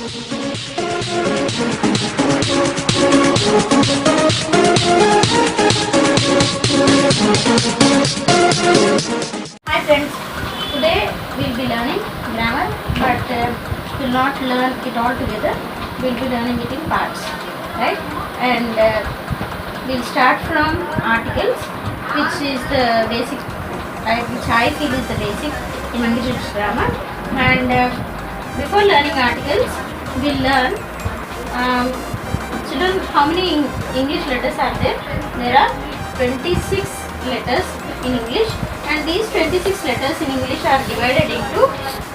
Hi friends, today we will be learning grammar, but we will not learn it all together. We will be learning it in parts, right? And we will start from articles, which is the basic, which I feel is the basic in English grammar. And before learning articles, we will learn children, how many English letters are there? There are 26 letters in English, and these 26 letters in English are divided into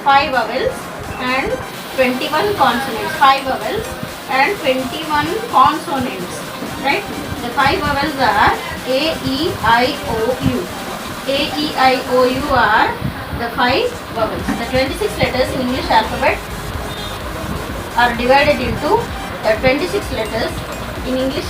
5 vowels and 21 consonants. 5 vowels and 21 consonants, right? The 5 vowels are A, E, I, O, U. A, E, I, O, U are the 5 vowels. The 26 letters in English alphabet are divided into the 26 letters in English.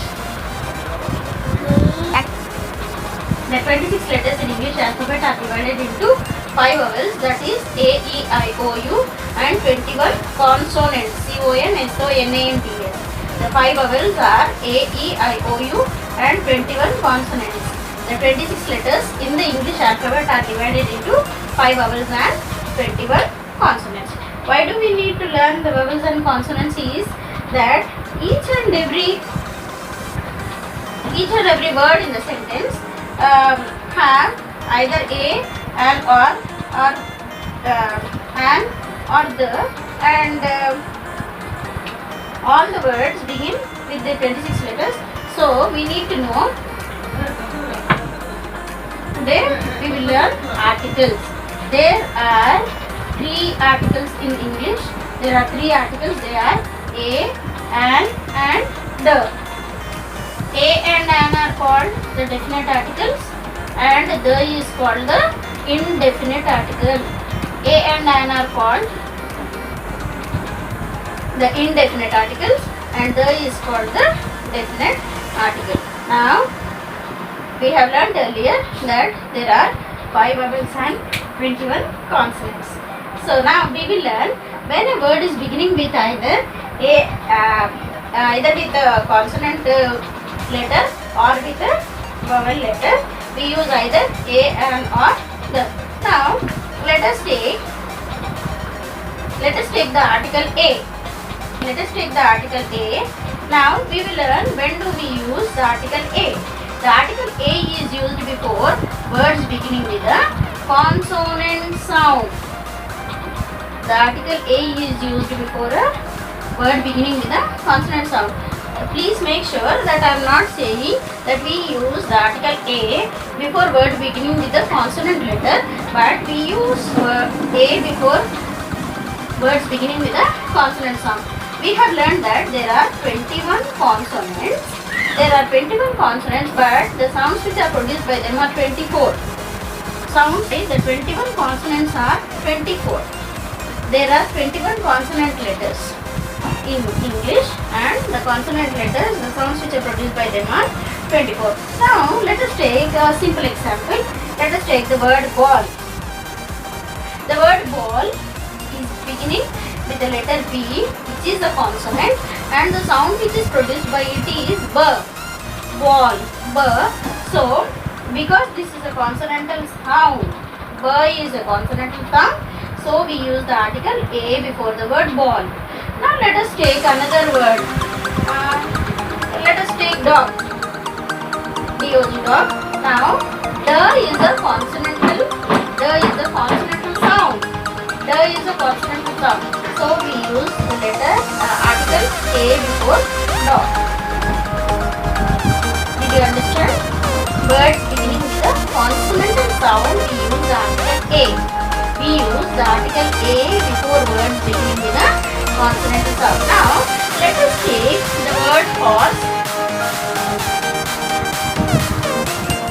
The 26 letters in English alphabet are divided into 5 vowels, that is A, E, I, O, U, and 21 consonants, C-O-N-S-O-N-A-N-T-S. The 5 vowels are A, E, I, O, U, and 21 consonants. The 26 letters in the English alphabet are divided into 5 vowels and 21 consonants. Why do we need to learn the vowels and consonants is that each and every word in the sentence have either a, an, or an or the, and all the words begin with the 26 letters. So we need to know. Today we will learn articles. There are 3 articles in English. There are 3 articles. They are a, an, and the. A and an are called the definite articles, and the is called the indefinite article. A and an are called the indefinite articles, and the is called the definite article. Now, we have learned earlier that there are 5 vowels and 21 consonants. So now we will learn when a word is beginning with either with a consonant letter or with a vowel letter, we use either a, an, or the. Now let us take the article a. Let us take the article a. Now we will learn when do we use the article a. The article a is used before words beginning with a consonant sound. The article a is used before a word beginning with a consonant sound. Please make sure that I am not saying that we use the article a before word beginning with a consonant letter, but we use a before words beginning with a consonant sound. We have learned that there are 21 consonants. There are 21 consonants, but the sounds which are produced by them are 24. Sounds, the 21 consonants are 24. There are 21 consonant letters in English, and the consonant letters, the sounds which are produced by them are 24. Now let us take a simple example. Let us take the word ball. The word ball is beginning with the letter B, which is a consonant, and the sound which is produced by it is B. Ball, B. So because this is a consonantal sound, B is a consonantal sound, so we use the article a before the word ball. Now let us take another word. Let us take dog. D-O-G, dog. Now, the is a consonantal. The is a consonantal sound. The is a consonantal sound. So we use the letter article a before dog. Did you understand? Words beginning with a consonantal sound, we use the article a. We use the article a before words beginning with a consonantal sound. Now, let us take the word horse.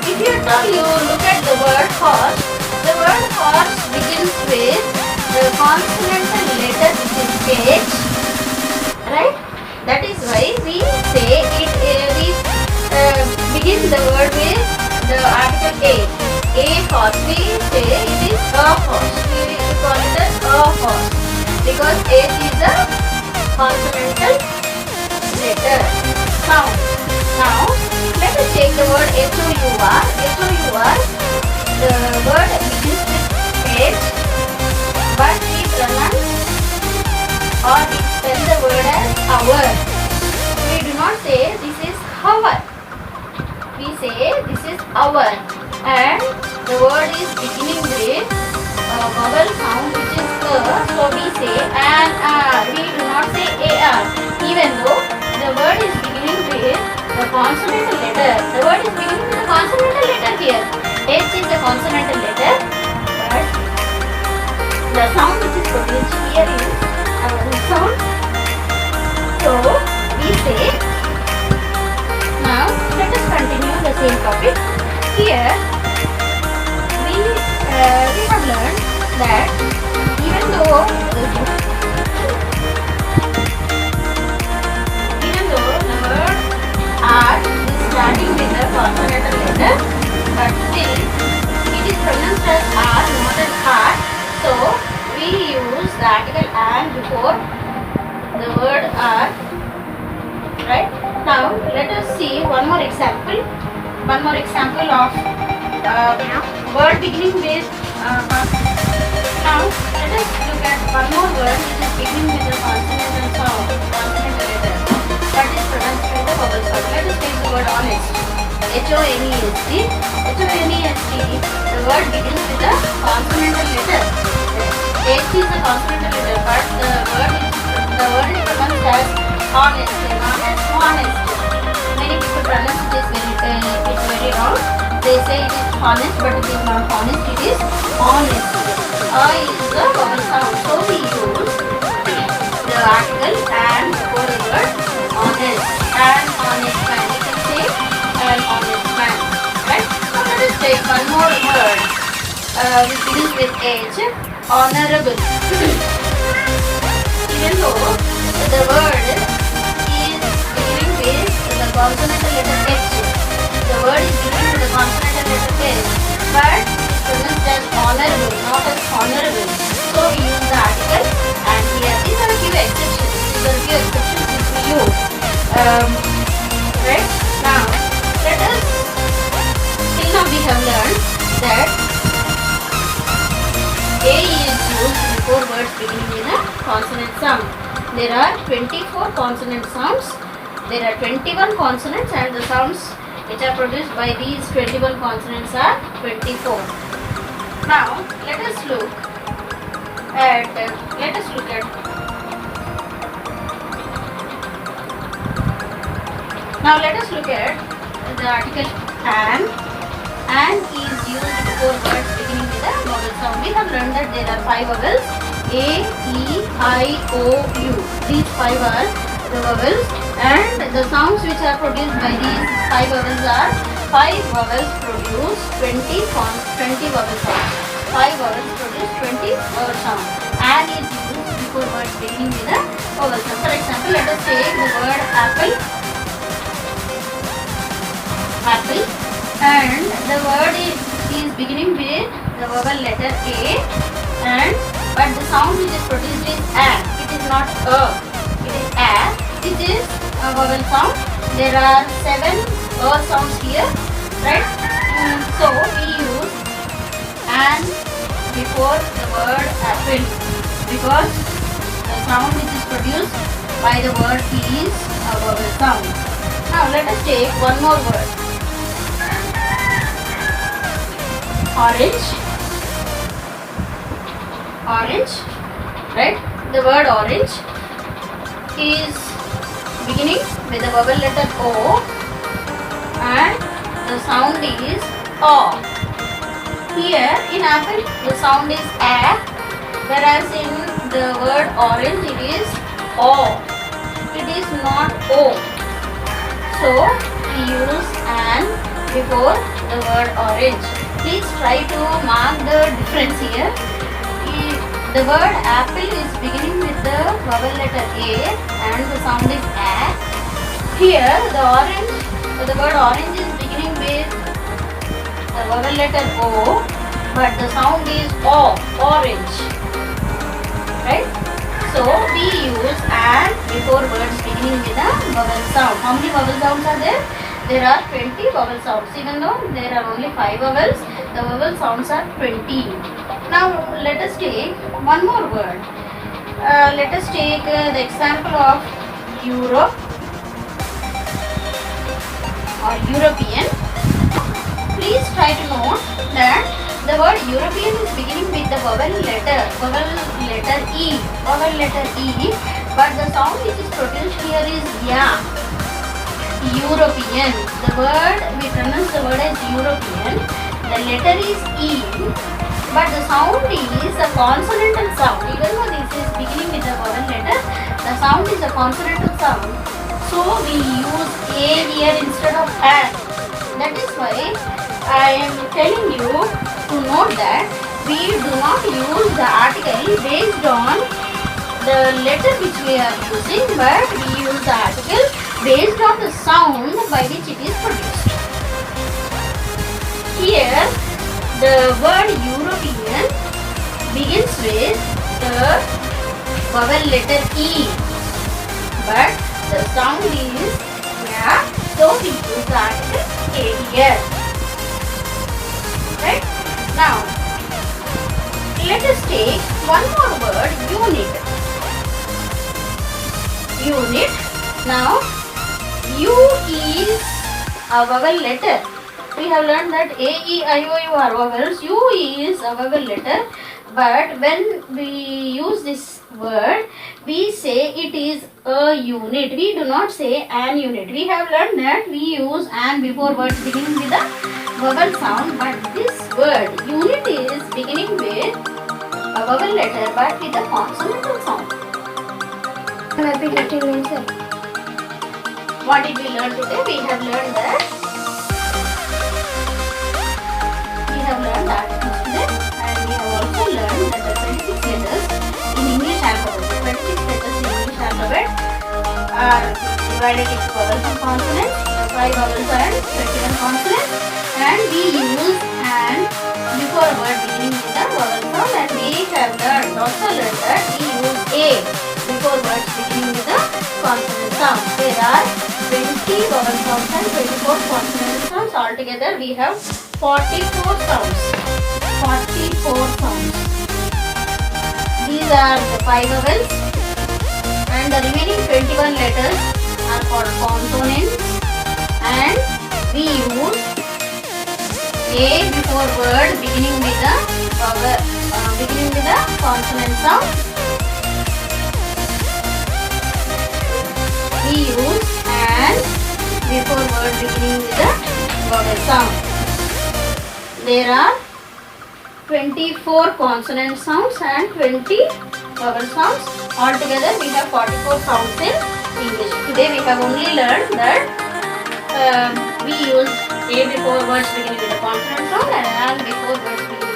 If you look at the word horse begins with the consonantal letter which is H, right? That is why we say it. We begin the word with the article a. A horse. We say it is a horse. We call it as a horse because H is a consonantal letter sound. Now let us take the word HOUR. HOUR, the word begins with H, but we pronounce or we spell the word as hour. We do not say this is hour. We say this is hour, and the word is beginning with a vowel sound which is so we say an r. We do not say ar, even though the word is beginning with the consonantal letter. The word is beginning with the consonantal letter here. H is the consonantal letter, but the sound which is produced here is a vowel sound. So we say. Now let us continue the same topic. Here we have learned that even though the word R is starting with the consonantal letter, but still it is pronounced as R, not as R. So we use the article and before the word R. Right? Now let us see one more example. One more example of word beginning with. Now let us look at one more word which is beginning with the consonantal sound, consonantal letter. That is pronounced with the vowel sound. Let us take the word honest. HONEST. HONEST. The word begins with the consonantal letter. H is the consonantal letter, but the word is pronounced as honest, not as honest. Many people pronounce this it's very wrong. They say it is honest, but it is not honest. It is honest. Is the vowel sound. So we use the article and before the word honest. An honest man. You can say an honest man. Right? Now let us take one more word. Which begins with H. Honorable. Even though the word is beginning with the consonantal letter H. The word is beginning with the consonantal letter H, but it is pronounced as honorable, not as honorable. So we use the article, and here these are a few exceptions. These are a few exceptions which we use. Right? Now let us. Till now we have learned that A is used before words beginning with a consonant sound. There are 24 consonant sounds. There are 21 consonants, and the sounds which are produced by these 21 consonants are 24. Now let us look at the article an. An is used before words beginning with a vowel sound. We have learned that there are 5 vowels: A, E, I, O, U. These 5 are the vowels, and the sounds which are produced by these 5 vowels are 5 vowels produce 20 vowel sounds. 5 vowels produce 20 vowel sounds. An is used before words beginning with a vowel sound. For example, let us take the word apple. Apple, and the word is beginning with the vowel letter A, but the sound which is produced is A. It is not A. It is A. This is a vowel sound. There are 7 A sounds here, right? So we use an before the word apple because the sound which is produced by the word is a vowel sound. Now let us take one more word. Orange, right? The word orange is beginning with the vowel letter O, and the sound is O. Here in apple the sound is A, whereas in the word orange it is O. It is not O. So we use an before the word orange. Please try to mark the difference here. The word apple is beginning with the vowel letter A and the sound is A. Here the word orange is beginning with the vowel letter O, but the sound is O, orange. Right? So we use and before words beginning with a vowel sound. How many vowel sounds are there? There are 20 vowel sounds. Even though there are only 5 vowels, the vowel sounds are 20. Now let us take one more word. Let us take the example of Europe or European. Please try to note that the word European is beginning with the vowel letter E, but the sound which is produced here is ya. European. The word, we pronounce the word as European. The letter is E, but the sound is a consonantal sound. Even though this is beginning with the vowel letter, the sound is a consonantal sound. So we use A here instead of an. That is why I am telling you to note that we do not use the article based on the letter which we are using, but we use the article based on the sound by which it is produced. Here, the word European begins with the vowel letter E, but the sound is yeah, so we use the article A here. Right? Now, let us take one more word, unit. Unit. Now, U is a vowel letter. We have learned that A, E, I, O, U are vowels. U is a vowel letter. But when we use this word, we say it is a unit. We do not say an unit. We have learned that we use an before words beginning with a vowel sound. But this word, unit, is beginning with a vowel letter but with a consonantal sound. What did we learn today? We have learned that articles today, and we have also learned that the 26 letters in English alphabet, are divided into vowels and consonants, 5 vowels and 21 consonants, and we use an before a word beginning with a vowel sound, and we have also learned that we use A before words beginning with a consonant sound. There are 20 vowel sounds and 24 consonant sounds. Altogether we have 44 sounds. 44 sounds. These are the 5 vowels, and the remaining 21 letters are called consonants, and we use A before word beginning with a vowel, beginning with a consonant sound. We use an before word beginning with a vowel sound. There are 24 consonant sounds and 20 vowel sounds. Altogether we have 44 sounds in English. Today we have only learned that we use A before words beginning with a consonant sound and an before words beginning